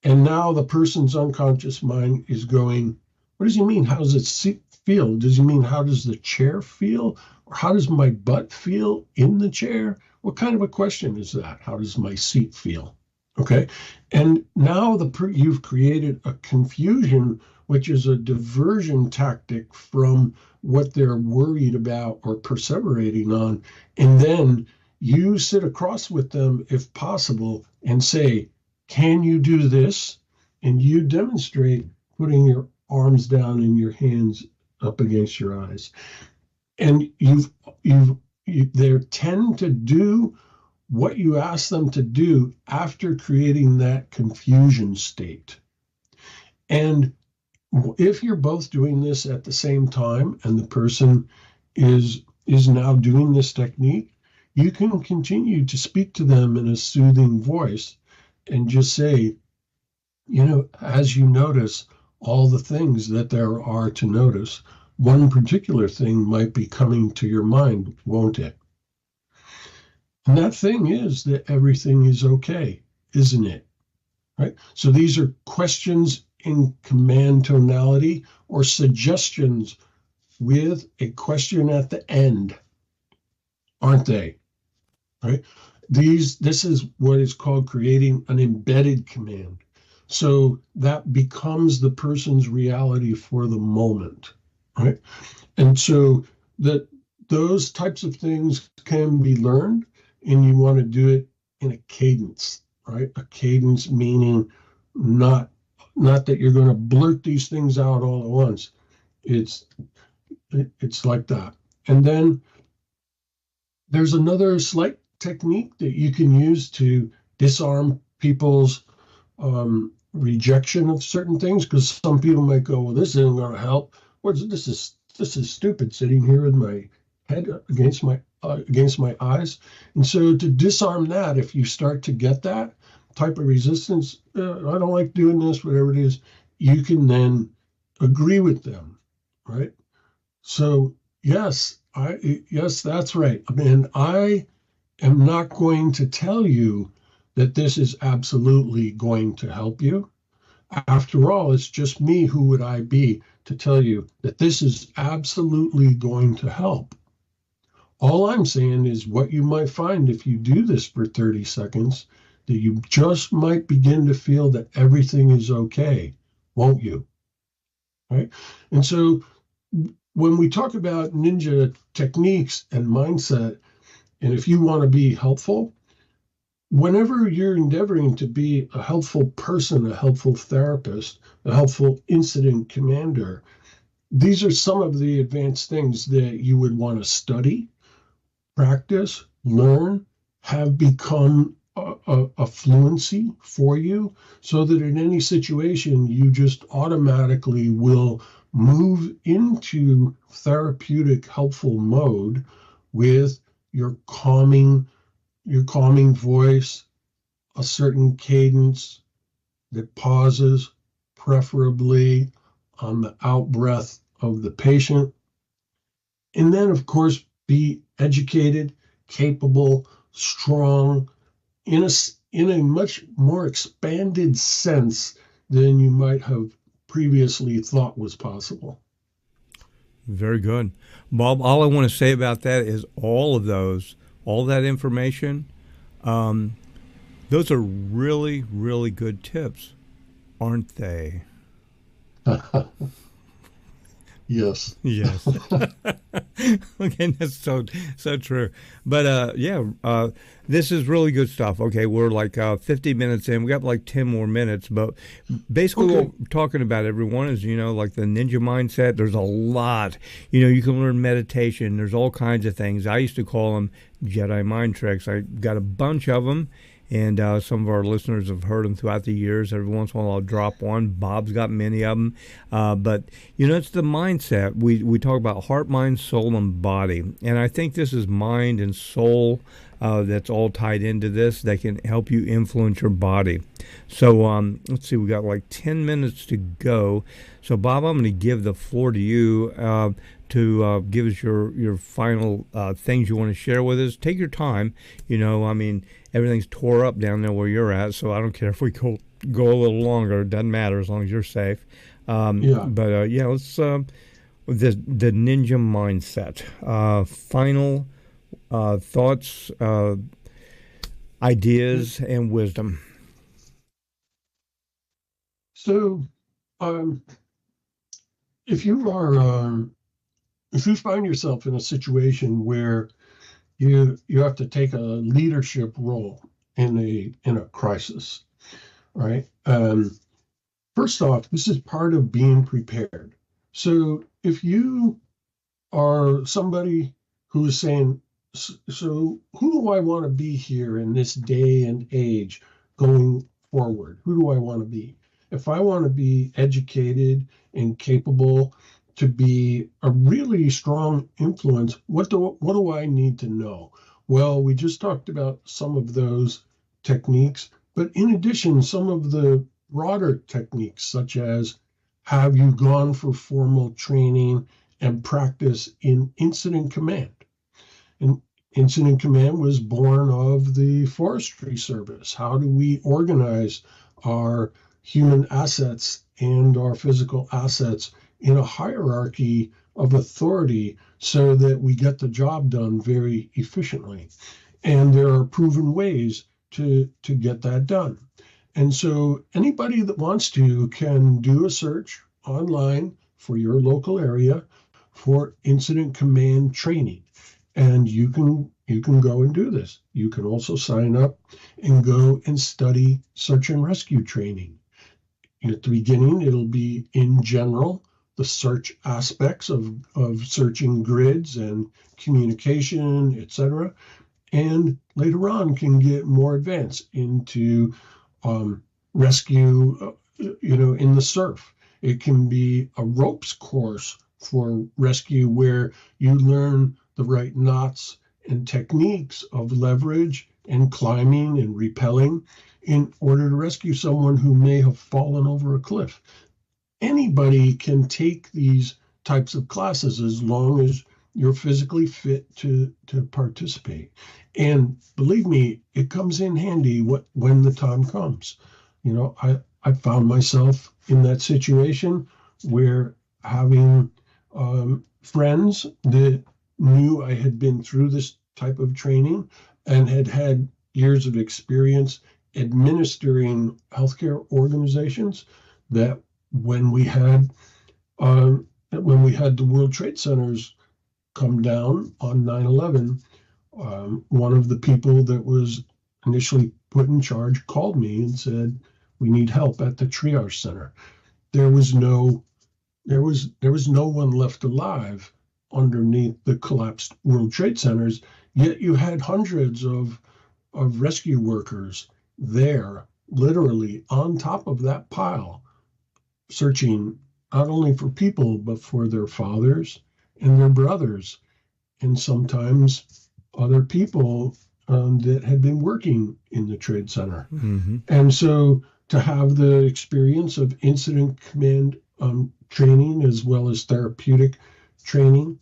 And now the person's unconscious mind is going, what does he mean? How does it feel? Does he mean, how does the chair feel? Or how does my butt feel in the chair? What kind of a question is that? How does my seat feel? Okay. And now you've created a confusion, which is a diversion tactic from what they're worried about or perseverating on. And then you sit across with them, if possible, and say, can you do this? And you demonstrate putting your arms down and your hands up against your eyes. And they tend to do what you ask them to do after creating that confusion state. And if you're both doing this at the same time and the person is now doing this technique, you can continue to speak to them in a soothing voice and just say, as you notice all the things that there are to notice, one particular thing might be coming to your mind, won't it? And that thing is that everything is okay, isn't it? Right? So these are questions in command tonality or suggestions with a question at the end, aren't they? Right? This is what is called creating an embedded command. So that becomes the person's reality for the moment, right? And so those types of things can be learned, and you want to do it in a cadence, right? A cadence meaning not that you're going to blurt these things out all at once. It's like that. And then there's another slight technique that you can use to disarm people's rejection of certain things, because some people might go, well, this isn't going to help. This is stupid, sitting here with my head against my eyes. And so to disarm that, if you start to get that type of resistance, I don't like doing this, whatever it is, you can then agree with them, right? So yes, that's right. I mean, I am not going to tell you that this is absolutely going to help you. After all, it's just me. Who would I be to tell you that this is absolutely going to help? All I'm saying is what you might find if you do this for 30 seconds, that you just might begin to feel that everything is okay, won't you? Right? And so when we talk about ninja techniques and mindset, and if you want to be helpful, whenever you're endeavoring to be a helpful person, a helpful therapist, a helpful incident commander, these are some of the advanced things that you would want to study, practice, learn, have become a fluency for you, so that in any situation you just automatically will move into therapeutic helpful mode with your calming your calming voice, a certain cadence that pauses, preferably on the out breath of the patient. And then, of course, be educated, capable, strong, in a much more expanded sense than you might have previously thought was possible. Very good. Bob, all I want to say about that is all that information, um, those are really, really good tips, aren't they? Yes. Yes. Okay, that's so true. But yeah, this is really good stuff. Okay, we're like 50 minutes in. We got like 10 more minutes, but basically what Okay. we're talking about, everyone, is like the ninja mindset. There's a lot. You can learn meditation. There's all kinds of things. I used to call them Jedi mind tricks. I got a bunch of them. And some of our listeners have heard them throughout the years. Every once in a while, I'll drop one. Bob's got many of them. But it's the mindset. We talk about heart, mind, soul, and body. And I think this is mind and soul that's all tied into this that can help you influence your body. So let's see, we got like 10 minutes to go. So, Bob, I'm going to give the floor to you to give us your final things you want to share with us. Take your time. I mean, everything's tore up down there where you're at, so I don't care if we go a little longer. It doesn't matter as long as you're safe. Yeah. But yeah, let's the ninja mindset. Final thoughts, ideas, and wisdom. So, um, if you are, if you find yourself in a situation where you have to take a leadership role in a crisis, right? First off, this is part of being prepared. So if you are somebody who is saying, so who do I want to be here in this day and age going forward? Who do I want to be? If I want to be educated and capable to be a really strong influence, what do I need to know? Well, we just talked about some of those techniques, but in addition, some of the broader techniques, such as have you gone for formal training and practice in incident command? And incident command was born of the Forestry Service. How do we organize our human assets and our physical assets in a hierarchy of authority so that we get the job done very efficiently? And there are proven ways to get that done. And so anybody that wants to can do a search online for your local area for incident command training. And you can go and do this. You can also sign up and go and study search and rescue training. At the beginning, it'll be in general the search aspects of searching grids and communication, etc. And later on can get more advanced into rescue, in the surf. It can be a ropes course for rescue where you learn the right knots and techniques of leverage and climbing and rappelling in order to rescue someone who may have fallen over a cliff. Anybody can take these types of classes as long as you're physically fit to participate. And believe me, it comes in handy when the time comes. I found myself in that situation where having friends that knew I had been through this type of training and had had years of experience administering healthcare organizations, that when we had the World Trade Centers come down on 9/11, one of the people that was initially put in charge called me and said, "We need help at the triage center." There was no there was no one left alive underneath the collapsed World Trade Centers, yet you had hundreds of rescue workers there, literally on top of that pile, searching not only for people, but for their fathers and their brothers, and sometimes other people that had been working in the trade center. Mm-hmm. And so to have the experience of incident command training as well as therapeutic training,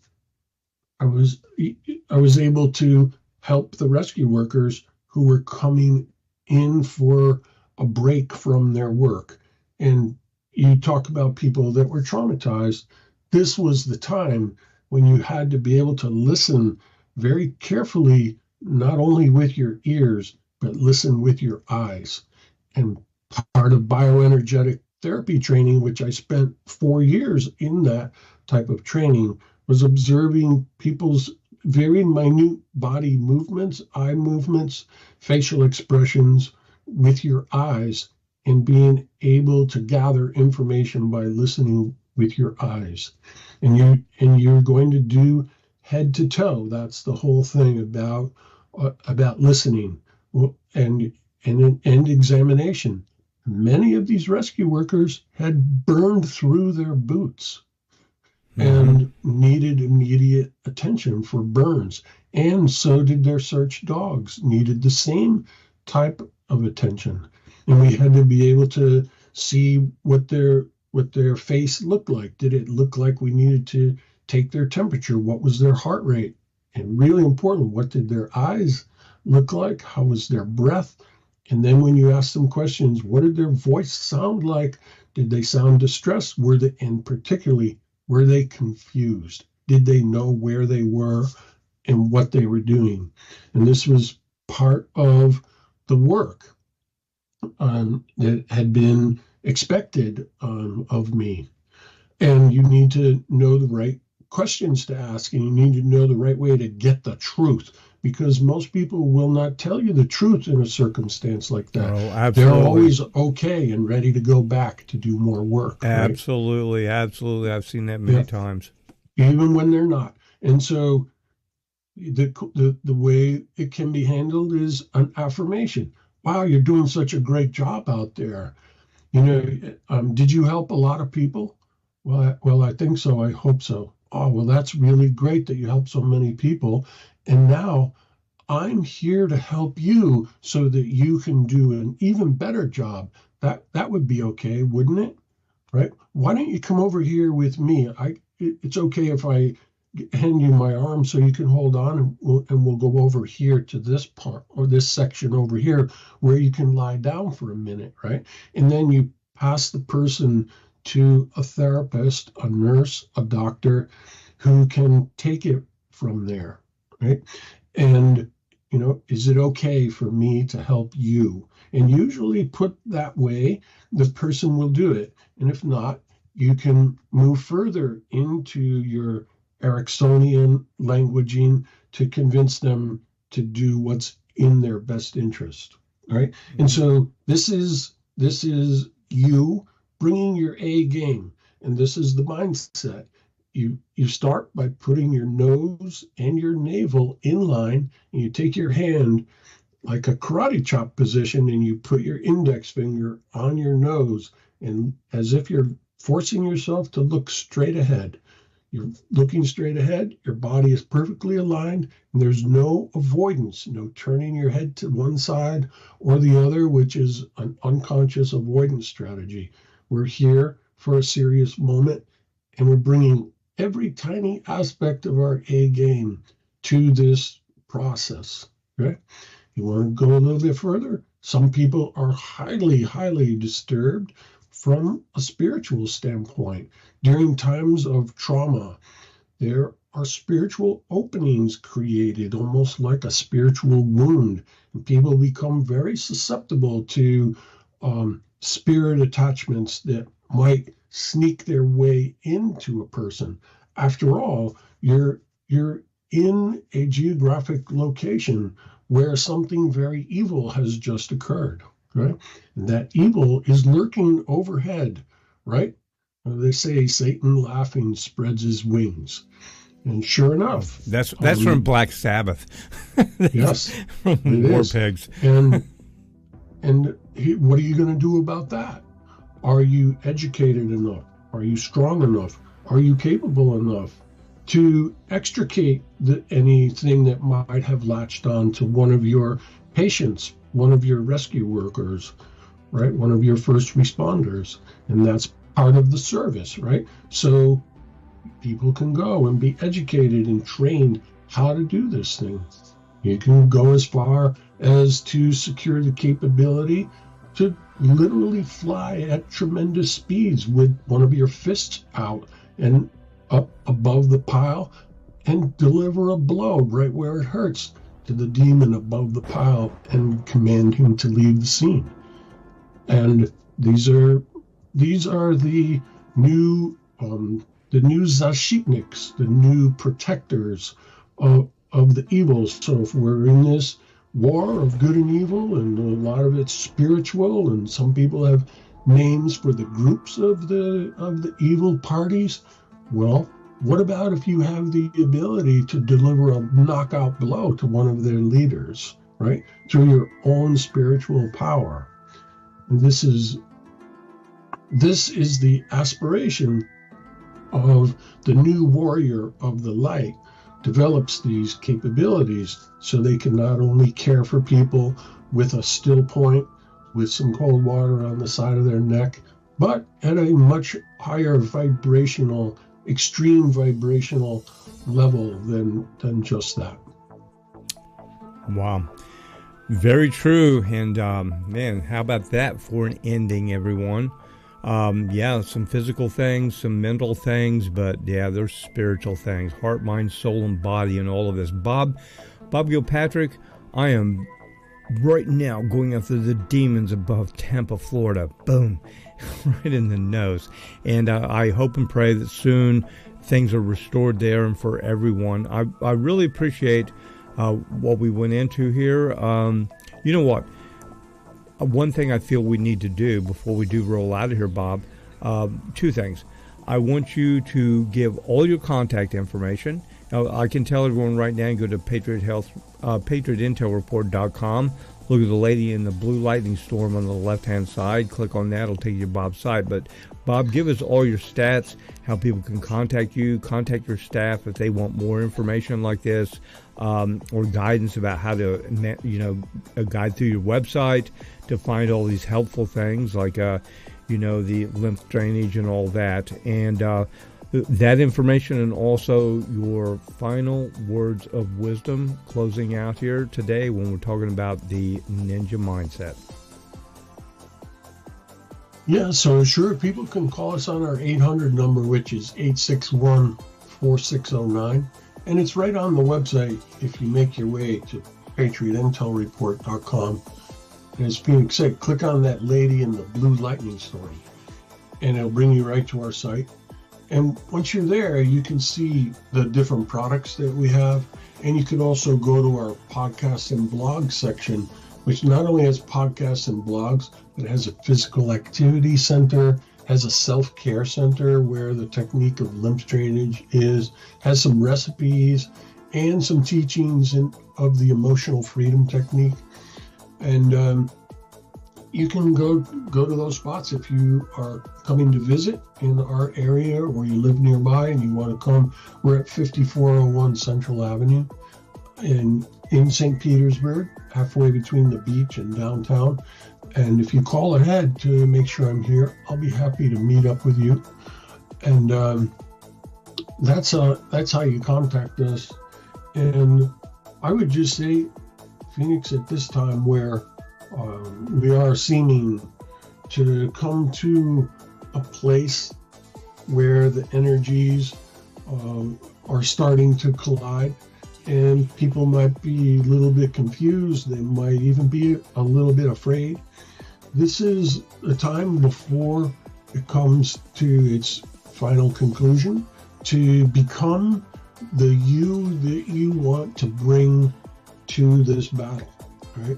I was able to help the rescue workers who were coming in for a break from their work. And you talk about people that were traumatized. This was the time when you had to be able to listen very carefully, not only with your ears, but listen with your eyes. And part of bioenergetic therapy training, which I spent 4 years in that type of training, was observing people's very minute body movements, eye movements, facial expressions with your eyes, and being able to gather information by listening with your eyes. And you're going to do head to toe. That's the whole thing about listening and examination. Many of these rescue workers had burned through their boots and needed immediate attention for burns. And so did their search dogs, needed the same type of attention. And we had to be able to see what their face looked like. Did it look like we needed to take their temperature? What was their heart rate? And really important, what did their eyes look like? How was their breath? And then when you ask them questions, what did their voice sound like? Did they sound distressed? And particularly, were they confused? Did they know where they were and what they were doing? And this was part of the work that had been expected of me. And you need to know the right questions to ask, and you need to know the right way to get the truth, because most people will not tell you the truth in a circumstance like that. Oh, absolutely. They're always okay and ready to go back to do more work. Absolutely, right? Absolutely. I've seen that many times. Even when they're not. And so the way it can be handled is an affirmation. Wow, you're doing such a great job out there. Did you help a lot of people? Well, I think so. I hope so. Oh, well, that's really great that you helped so many people. And now I'm here to help you so that you can do an even better job. That would be okay, wouldn't it? Right? Why don't you come over here with me? It's okay if I hand you my arm so you can hold on, and we'll go over here to this part or this section over here where you can lie down for a minute, right? And then you pass the person to a therapist, a nurse, a doctor who can take it from there, right? And, is it okay for me to help you? And usually put that way, the person will do it. And if not, you can move further into your Ericksonian languaging to convince them to do what's in their best interest, right? And so this is you bringing your A game, and this is the mindset. You start by putting your nose and your navel in line, and you take your hand like a karate chop position, and you put your index finger on your nose, and as if you're forcing yourself to look straight ahead. You're looking straight ahead, your body is perfectly aligned, and there's no avoidance, no turning your head to one side or the other, which is an unconscious avoidance strategy. We're here for a serious moment, and we're bringing every tiny aspect of our A game to this process. Okay? You want to go a little bit further? Some people are highly, highly disturbed from a spiritual standpoint. During times of trauma, there are spiritual openings created, almost like a spiritual wound. And people become very susceptible to spirit attachments that might sneak their way into a person. After all, you're in a geographic location where something very evil has just occurred, right? And that evil is lurking overhead, right? They say Satan laughing spreads his wings. And sure enough. That's from Black Sabbath. Yes. From War Pigs. And what are you going to do about that? Are you educated enough? Are you strong enough? Are you capable enough to extricate anything that might have latched on to one of your patients, one of your rescue workers, right? One of your first responders. And that's part of the service, right? So people can go and be educated and trained how to do this thing. You can go as far as to secure the capability to literally fly at tremendous speeds with one of your fists out and up above the pile and deliver a blow right where it hurts to the demon above the pile and command him to leave the scene. And these are the new Zashitniks, the new protectors of the evils. So if we're in this war of good and evil, and a lot of it's spiritual, and some people have names for the groups of the evil parties, well, what about if you have the ability to deliver a knockout blow to one of their leaders, right? Through your own spiritual power. And this is the aspiration of the new warrior of the light, develops these capabilities so they can not only care for people with a still point, with some cold water on the side of their neck, but at a much higher vibrational, extreme vibrational level than just that. Wow. Very true. And man, how about that for an ending, everyone? Yeah, some physical things, some mental things, but yeah, there's spiritual things, heart, mind, soul, and body, and all of this. Bob Gilpatrick, I am right now going after the demons above Tampa, Florida. Boom, right in the nose. And I hope and pray that soon things are restored there and for everyone. I really appreciate what we went into here. You know what? One thing I feel we need to do before we do roll out of here, Bob, two things. I want you to give all your contact information. Now, I can tell everyone right now, go to PatriotIntelReport.com. Look at the lady in the blue lightning storm on the left-hand side. Click on that. It'll take you to Bob's site. But, Bob, give us all your stats, how people can contact you, contact your staff if they want more information like this, or guidance about how to, guide through your website to find all these helpful things like, the lymph drainage and all that. And that information, and also your final words of wisdom closing out here today when we're talking about the ninja mindset. Yeah, so sure, people can call us on our 800 number, which is 861-4609. And it's right on the website if you make your way to PatriotIntelReport.com. And as Phoenix said, click on that lady in the blue lightning storm, and it'll bring you right to our site. And once you're there, you can see the different products that we have. And you can also go to our podcast and blog section, which not only has podcasts and blogs, but it has a physical activity center, has a self-care center where the technique of lymph drainage is, has some recipes and some teachings of the emotional freedom technique. And you can go to those spots if you are coming to visit in our area or you live nearby and you want to come. We're at 5401 Central Avenue in St. Petersburg, halfway between the beach and downtown. And if you call ahead to make sure I'm here, I'll be happy to meet up with you. And that's how you contact us. And I would just say, Phoenix, at this time where we are seeming to come to a place where the energies are starting to collide, and people might be a little bit confused. They might even be a little bit afraid. This is a time before it comes to its final conclusion to become the you that you want to bring to this battle, right?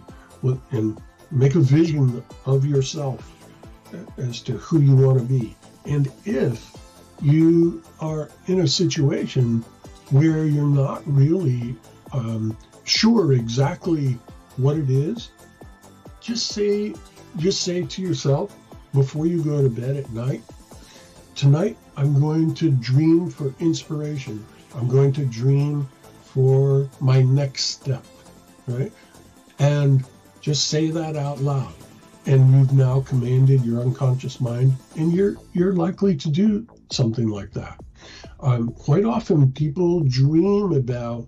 And make a vision of yourself as to who you want to be. And if you are in a situation where you're not really sure exactly what it is, just say to yourself before you go to bed at night, tonight I'm going to dream for inspiration. I'm going to dream for my next step, right? And just say that out loud. And you've now commanded your unconscious mind, and you're likely to do something like that. Quite often people dream about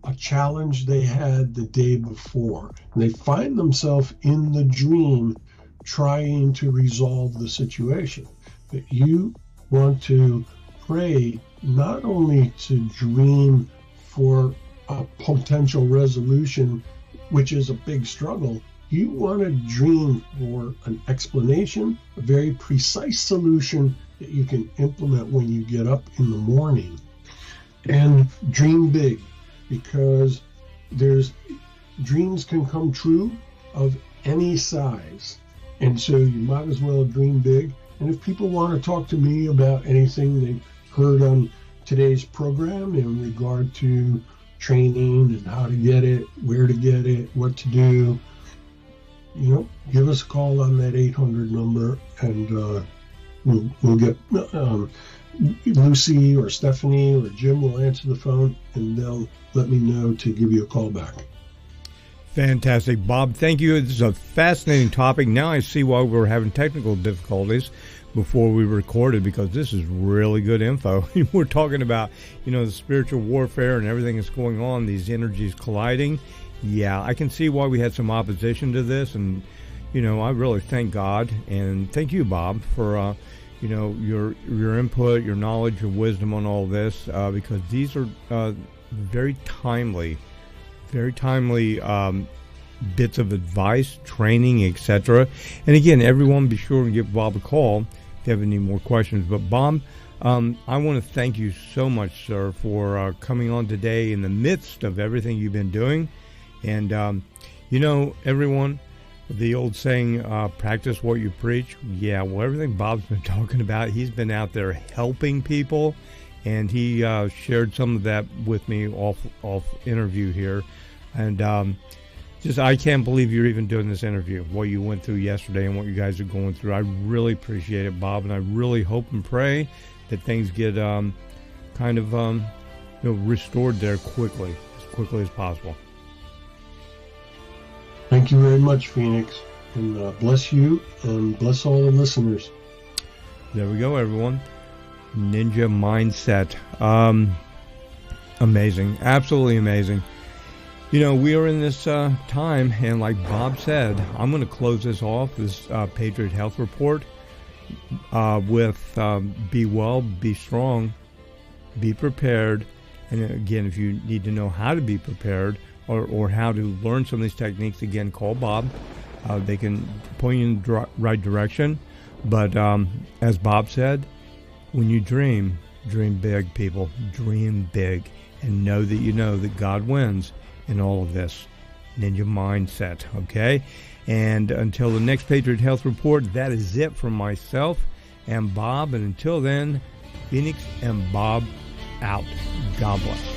a challenge they had the day before, and they find themselves in the dream trying to resolve the situation. But you want to pray not only to dream for a potential resolution, which is a big struggle. You want to dream for an explanation, a very precise solution that you can implement when you get up in the morning. And dream big, because dreams can come true of any size. And so you might as well dream big. And if people want to talk to me about anything they've heard on today's program in regard to training and how to get it, where to get it, what to do, give us a call on that 800 number, and we'll get Lucy or Stephanie or Jim will answer the phone, and they'll let me know to give you a call back. Fantastic, Bob. Thank you. This is a fascinating topic. Now I see why we were having technical difficulties before we recorded, because this is really good info. We're talking about, the spiritual warfare and everything that's going on, these energies colliding. Yeah, I can see why we had some opposition to this, and, I really thank God, and thank you, Bob, for, your input, your knowledge, your wisdom on all this, because these are very timely bits of advice, training, etc. And again, everyone, be sure to give Bob a call if you have any more questions. But Bob, I want to thank you so much, sir, for coming on today in the midst of everything you've been doing. And, everyone, the old saying, practice what you preach. Yeah, well, everything Bob's been talking about, he's been out there helping people. And he shared some of that with me off interview here. And I can't believe you're even doing this interview, what you went through yesterday and what you guys are going through. I really appreciate it, Bob, and I really hope and pray that things get restored there quickly as possible. Thank you very much, Phoenix, and bless you and bless all the listeners. There we go, everyone. Ninja Mindset. Amazing. Absolutely amazing. We are in this time, and like Bob said, I'm going to close this off, this Patriot Health Report, with be well, be strong, be prepared. And again, if you need to know how to be prepared or how to learn some of these techniques, again, call Bob. They can point you in the right direction. But as Bob said, when you dream big, people. Dream big. And know that God wins in all of this. Ninja Mindset, okay? And until the next Patriot Health Report, that is it from myself and Bob. And until then, Phoenix and Bob out. God bless.